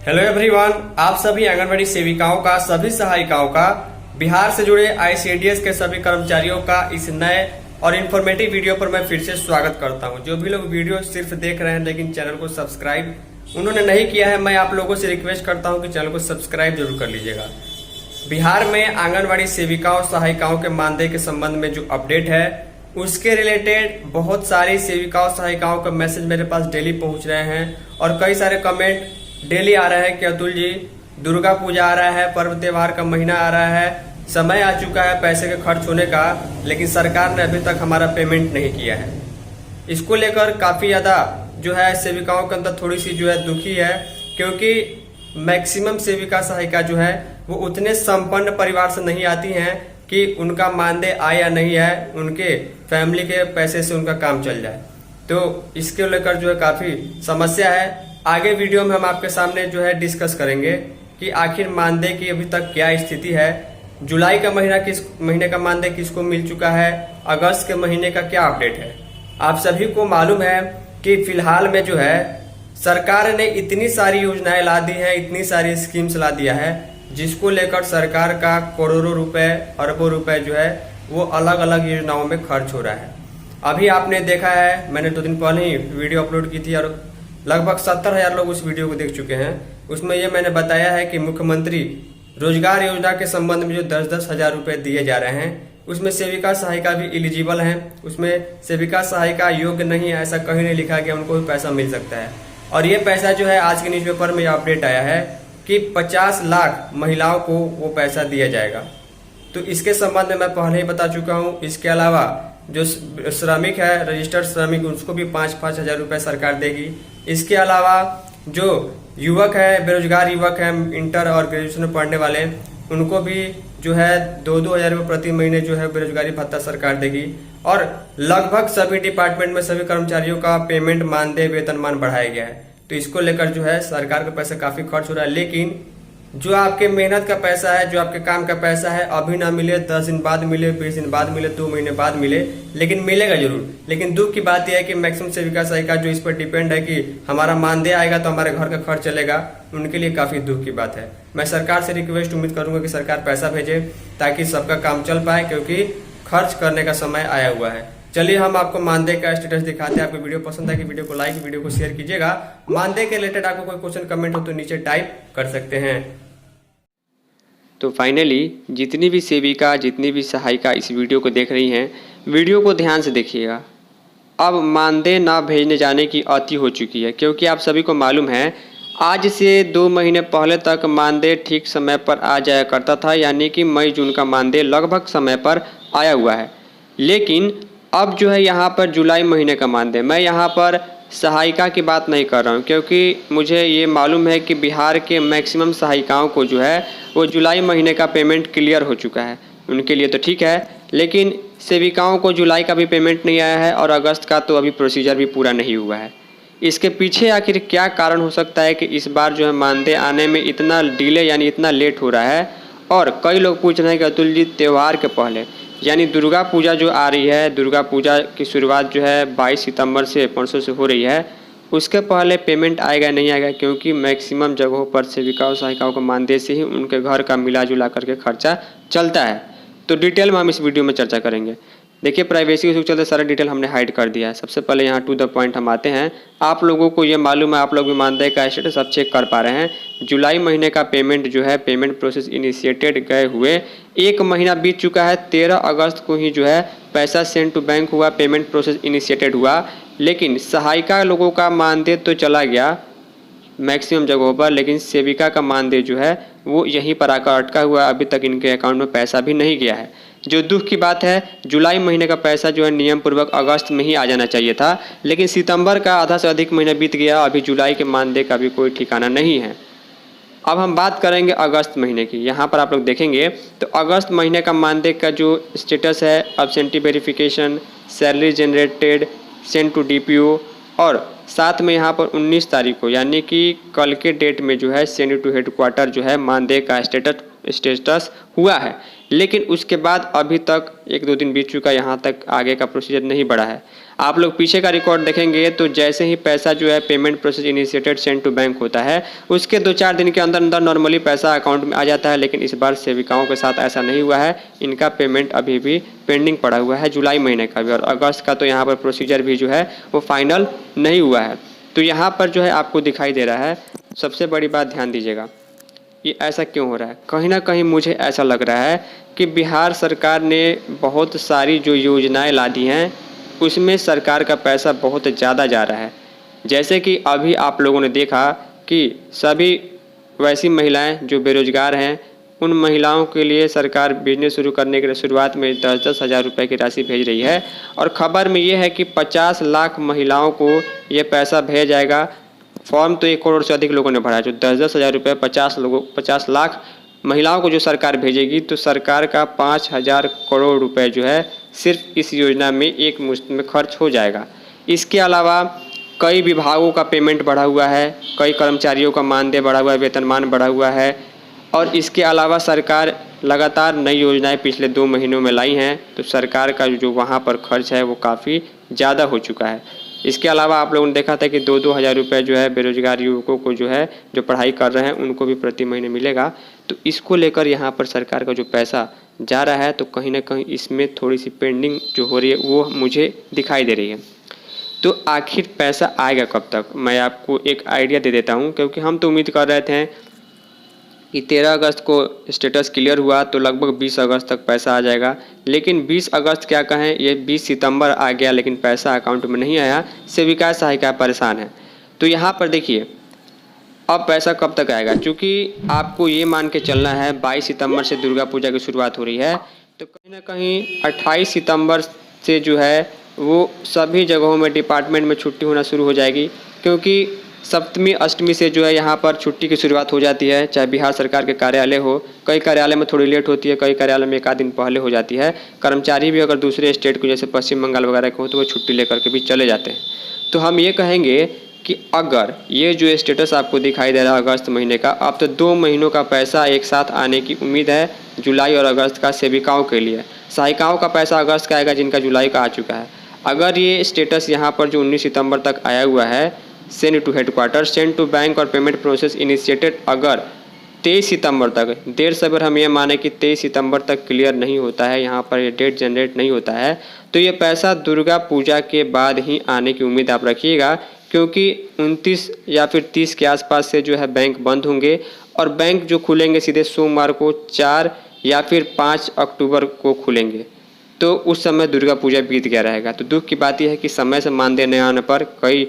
Hello everyone, आप सभी आंगनबाड़ी सेविकाओं का, सभी सहायिकाओं का, बिहार से जुड़े आईसीडीएस के सभी कर्मचारियों का इस नए और इन्फॉर्मेटिव वीडियो पर मैं फिर से स्वागत करता हूं। जो भी लोग वीडियो सिर्फ देख रहे हैं लेकिन चैनल को सब्सक्राइब उन्होंने नहीं किया है, मैं आप लोगों से रिक्वेस्ट करता हूं कि चैनल को सब्सक्राइब जरूर कर लीजिएगा। बिहार में आंगनबाड़ी सेविकाओं सहायिकाओं के मानदेय के संबंध में जो अपडेट है उसके रिलेटेड बहुत सारी सेविकाओं सहायिकाओं का मैसेज मेरे पास डेली पहुंच रहे हैं और कई सारे कमेंट डेली आ रहा है कि अतुल जी, दुर्गा पूजा आ रहा है, पर्व त्योहार का महीना आ रहा है, समय आ चुका है पैसे के खर्च होने का, लेकिन सरकार ने अभी तक हमारा पेमेंट नहीं किया है। इसको लेकर काफी ज्यादा जो है सेविकाओं के अंदर थोड़ी सी जो है दुखी है, क्योंकि मैक्सिमम सेविका सहायिका जो है वो उतने संपन्न परिवार से नहीं आती हैं कि उनका मानदेय आए या नहीं है, उनके फैमिली के पैसे से उनका काम चल जाए। तो इसके लेकर जो है काफी समस्या है। आगे वीडियो में हम आपके सामने जो है डिस्कस करेंगे कि आखिर मानदेय की अभी तक क्या स्थिति है, जुलाई का महीना किस महीने का मानदेय किसको मिल चुका है, अगस्त के महीने का क्या अपडेट है। आप सभी को मालूम है कि फिलहाल में जो है सरकार ने इतनी सारी योजनाएं ला दी है, इतनी सारी स्कीम्स ला दिया है, जिसको लेकर सरकार का करोड़ों रुपए, अरबों रुपए जो है वो अलग अलग योजनाओं में खर्च हो रहा है। अभी आपने देखा है, मैंने 2 दिन पहले ही वीडियो अपलोड की थी और लगभग 70,000 लोग उस वीडियो को देख चुके हैं। उसमें यह मैंने बताया है कि मुख्यमंत्री रोजगार योजना के संबंध में जो 10-10 हजार रुपए दिए जा रहे हैं, उसमें सेविका सहायिका भी एलिजिबल हैं। उसमें सेविका सहायिका योग्य नहीं है ऐसा कहीं नहीं लिखा गया, उनको भी पैसा मिल सकता है। और ये पैसा जो है आज के न्यूज़पेपर में अपडेट आया है कि 50 लाख महिलाओं को वो पैसा दिया जाएगा। तो इसके संबंध में मैं पहले ही बता चुका हूँ। इसके अलावा जो श्रमिक है, रजिस्टर्ड श्रमिक, उसको भी 5-5 हजार रुपए सरकार देगी। इसके अलावा जो युवक है, बेरोजगार युवक है, इंटर और ग्रेजुएशन में पढ़ने वाले, उनको भी जो है 2-2 हजार रुपये प्रति महीने जो है बेरोजगारी भत्ता सरकार देगी। और लगभग सभी डिपार्टमेंट में सभी कर्मचारियों का पेमेंट, मानदेय, वेतनमान बढ़ाया गया है। तो इसको लेकर जो है सरकार का पैसा काफी खर्च हो रहा है, लेकिन जो आपके मेहनत का पैसा है, जो आपके काम का पैसा है, अभी ना मिले, 10 दिन बाद मिले, 20 दिन बाद मिले, 2 महीने बाद मिले, लेकिन मिलेगा जरूर। लेकिन दुख की बात यह है कि मैक्सिमम सेविका सहायिका जो इस पर डिपेंड है कि हमारा मानदेय आएगा तो हमारे घर का खर्च चलेगा, उनके लिए काफी दुख की बात है। मैं सरकार से रिक्वेस्ट उम्मीद करूंगा कि सरकार पैसा भेजे ताकि सबका काम चल पाए, क्योंकि खर्च करने का समय आया हुआ है। चलिए हम आपको मानदेय का स्टेटस दिखाते हैं। आपको वीडियो पसंद है कि वीडियो को लाइक, वीडियो को शेयर कीजिएगा। मानदेय के रिलेटेड आपको कोई क्वेश्चन कमेंट हो तो नीचे टाइप कर सकते हैं। तो फाइनली जितनी भी सेविका, जितनी भी सहायिका इस वीडियो को देख रही हैं, वीडियो को ध्यान से देखिएगा। अब मानदेय ना भेजने जाने की अति हो चुकी है, क्योंकि आप सभी को मालूम है आज से 2 महीने पहले तक मानदेय ठीक समय पर आ जाया करता था, यानी कि मई जून का मानदेय लगभग समय पर आया हुआ है। लेकिन अब जो है यहाँ पर जुलाई महीने का मानदेय, मैं यहाँ पर सहायिका की बात नहीं कर रहा हूँ, क्योंकि मुझे ये मालूम है कि बिहार के मैक्सिमम सहायिकाओं को जो है वो जुलाई महीने का पेमेंट क्लियर हो चुका है, उनके लिए तो ठीक है। लेकिन सेविकाओं को जुलाई का भी पेमेंट नहीं आया है और अगस्त का तो अभी प्रोसीजर भी पूरा नहीं हुआ है। इसके पीछे आखिर क्या कारण हो सकता है कि इस बार जो है मानदेय आने में इतना डिले, यानी इतना लेट हो रहा है। और कई लोग पूछ रहे हैं कि अतुल जी, त्यौहार के पहले यानी दुर्गा पूजा जो आ रही है, दुर्गा पूजा की शुरुआत जो है 22 सितंबर से, परसों से हो रही है, उसके पहले पेमेंट आएगा नहीं आएगा, क्योंकि मैक्सिमम जगहों पर सेविकाओं सहायिकाओं को मानदेय से ही उनके घर का मिला जुला करके खर्चा चलता है। तो डिटेल में हम इस वीडियो में चर्चा करेंगे। देखिए, प्राइवेसी के चलते सारा डिटेल हमने हाइड कर दिया है। सबसे पहले यहाँ टू द पॉइंट हम आते हैं। आप लोगों को ये मालूम है, आप लोग भी मानदेय का स्टेटस अब चेक कर पा रहे हैं। जुलाई महीने का पेमेंट जो है, पेमेंट प्रोसेस इनिशिएटेड गए हुए 1 महीना बीत चुका है। 13 अगस्त को ही जो है पैसा सेंड टू बैंक हुआ, पेमेंट प्रोसेस इनिशिएटेड हुआ। लेकिन सहायिका लोगों का मानदेय तो चला गया मैक्सिमम जगहों पर, लेकिन सेविका का मानदेय जो है वो यहीं पर आकर अटका हुआ है। अभी तक इनके अकाउंट में पैसा भी नहीं गया है। जो दुख की बात है, जुलाई महीने का पैसा जो है नियम पूर्वक अगस्त में ही आ जाना चाहिए था, लेकिन सितंबर का आधा से अधिक महीना बीत गया, अभी जुलाई के मानदेय का भी कोई ठिकाना नहीं है। अब हम बात करेंगे अगस्त महीने की। यहाँ पर आप लोग देखेंगे तो अगस्त महीने का मानदेय का जो स्टेटस है, absentee verification, salary generated, send to DPO, और साथ में यहाँ पर 19 तारीख को यानी कि कल के डेट में जो है सेंड टू हेडक्वार्टर जो है मानदेय का स्टेटस स्टेटस हुआ है, लेकिन उसके बाद अभी तक 1-2 दिन बीत चुका, यहाँ तक आगे का प्रोसीजर नहीं बढ़ा है। आप लोग पीछे का रिकॉर्ड देखेंगे तो जैसे ही पैसा जो है payment process initiated send to bank होता है, उसके 2-4 दिन के अंदर अंदर नॉर्मली पैसा अकाउंट में आ जाता है। लेकिन इस बार सेविकाओं के साथ ऐसा नहीं हुआ है, इनका पेमेंट अभी भी पेंडिंग पड़ा हुआ है, जुलाई महीने का भी, और अगस्त का तो यहाँ पर प्रोसीजर भी जो है वो फाइनल नहीं हुआ है। तो यहाँ पर जो है आपको दिखाई दे रहा है, सबसे बड़ी बात ध्यान दीजिएगा, ये ऐसा क्यों हो रहा है। कहीं ना कहीं मुझे ऐसा लग रहा है कि बिहार सरकार ने बहुत सारी जो योजनाएं ला दी हैं उसमें सरकार का पैसा बहुत ज़्यादा जा रहा है। जैसे कि अभी आप लोगों ने देखा कि सभी वैसी महिलाएं जो बेरोजगार हैं, उन महिलाओं के लिए सरकार बिजनेस शुरू करने के लिए शुरुआत में 10-10 हज़ार रुपये की राशि भेज रही है, और ख़बर में ये है कि 50 लाख महिलाओं को ये पैसा भेज जाएगा। फॉर्म तो 1 करोड़ से अधिक लोगों ने भरा है, जो 10-10 हज़ार रुपये 50 लाख महिलाओं को जो सरकार भेजेगी, तो सरकार का 5,000 करोड़ रुपए जो है सिर्फ इस योजना में एक मुश्त में खर्च हो जाएगा। इसके अलावा कई विभागों का पेमेंट बढ़ा हुआ है, कई कर्मचारियों का मानदेय बढ़ा हुआ है, वेतनमान बढ़ा हुआ है, और इसके अलावा सरकार लगातार नई योजनाएं पिछले 2 महीनों में लाई हैं, तो सरकार का जो वहाँ पर खर्च है वो काफ़ी ज़्यादा हो चुका है। इसके अलावा आप लोगों ने देखा था कि 2-2 हज़ार रुपये जो है बेरोजगार युवकों को जो है जो पढ़ाई कर रहे हैं उनको भी प्रति महीने मिलेगा। तो इसको लेकर यहाँ पर सरकार का जो पैसा जा रहा है, तो कहीं ना कहीं इसमें थोड़ी सी पेंडिंग जो हो रही है वो मुझे दिखाई दे रही है। तो आखिर पैसा आएगा कब तक, मैं आपको एक आइडिया दे देता हूँ, क्योंकि हम तो उम्मीद कर रहे थे कि 13 अगस्त को स्टेटस क्लियर हुआ तो लगभग 20 अगस्त तक पैसा आ जाएगा। लेकिन 20 अगस्त क्या कहें, ये 20 सितंबर आ गया, लेकिन पैसा अकाउंट में नहीं आया। सेविका सहायिका परेशान है। तो यहाँ पर देखिए अब पैसा कब तक आएगा, क्योंकि आपको ये मान के चलना है 22 सितंबर से दुर्गा पूजा की शुरुआत हो रही है, तो कहीं ना कहीं 28 सितंबर से जो है वो सभी जगहों में डिपार्टमेंट में छुट्टी होना शुरू हो जाएगी, क्योंकि सप्तमी अष्टमी से जो है यहाँ पर छुट्टी की शुरुआत हो जाती है। चाहे बिहार सरकार के कार्यालय हो, कई कार्यालय में थोड़ी लेट होती है, कई कार्यालय में 1 दिन पहले हो जाती है। कर्मचारी भी अगर दूसरे स्टेट को जैसे पश्चिम बंगाल वगैरह के हो तो वो छुट्टी लेकर के भी चले जाते हैं। तो हम ये कहेंगे कि अगर ये जो स्टेटस आपको दिखाई दे रहा है अगस्त महीने का, अब तो 2 महीनों का पैसा एक साथ आने की उम्मीद है, जुलाई और अगस्त का सेविकाओं के लिए। सहायिकाओं का पैसा अगस्त का आएगा जिनका जुलाई का आ चुका है। अगर ये स्टेटस यहाँ पर जो 19 सितंबर तक आया हुआ है, send to headquarter, send to bank और पेमेंट प्रोसेस इनिशिएटेड, अगर 23 सितंबर तक, देर सवेर हम ये माने कि 23 सितंबर तक क्लियर नहीं होता है, यहाँ पर ये डेट जनरेट नहीं होता है, तो ये पैसा दुर्गा पूजा के बाद ही आने की उम्मीद आप रखिएगा, क्योंकि 29 या फिर 30 के आसपास से जो है बैंक बंद होंगे, और बैंक जो खुलेंगे सीधे सोमवार को 4 या फिर 5 अक्टूबर को खुलेंगे। तो उस समय दुर्गा पूजा बीत गया रहेगा। तो दुख की बात यह है कि समय से मानदेय नहीं आने पर कई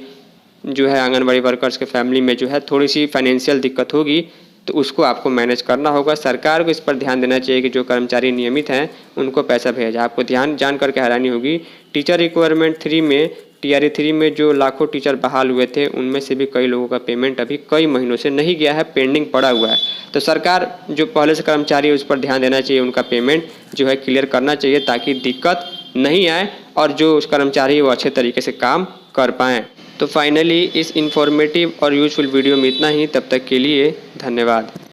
जो है आंगनबाड़ी वर्कर्स के फैमिली में जो है थोड़ी सी फाइनेंशियल दिक्कत होगी, तो उसको आपको मैनेज करना होगा। सरकार को इस पर ध्यान देना चाहिए कि जो कर्मचारी नियमित हैं उनको पैसा भेजा। आपको जान करके हैरानी होगी, टीचर रिक्वायरमेंट 3 में TRE 3 में जो लाखों टीचर बहाल हुए थे, उनमें से भी कई लोगों का पेमेंट अभी कई महीनों से नहीं गया है, पेंडिंग पड़ा हुआ है। तो सरकार जो पहले से कर्मचारी है उस पर ध्यान देना चाहिए, उनका पेमेंट जो है क्लियर करना चाहिए, ताकि दिक्कत नहीं आए और जो उस कर्मचारी है वो अच्छे तरीके से काम कर पाएँ। तो फाइनली इस इन्फॉर्मेटिव और यूजफुल वीडियो में इतना ही। तब तक के लिए धन्यवाद।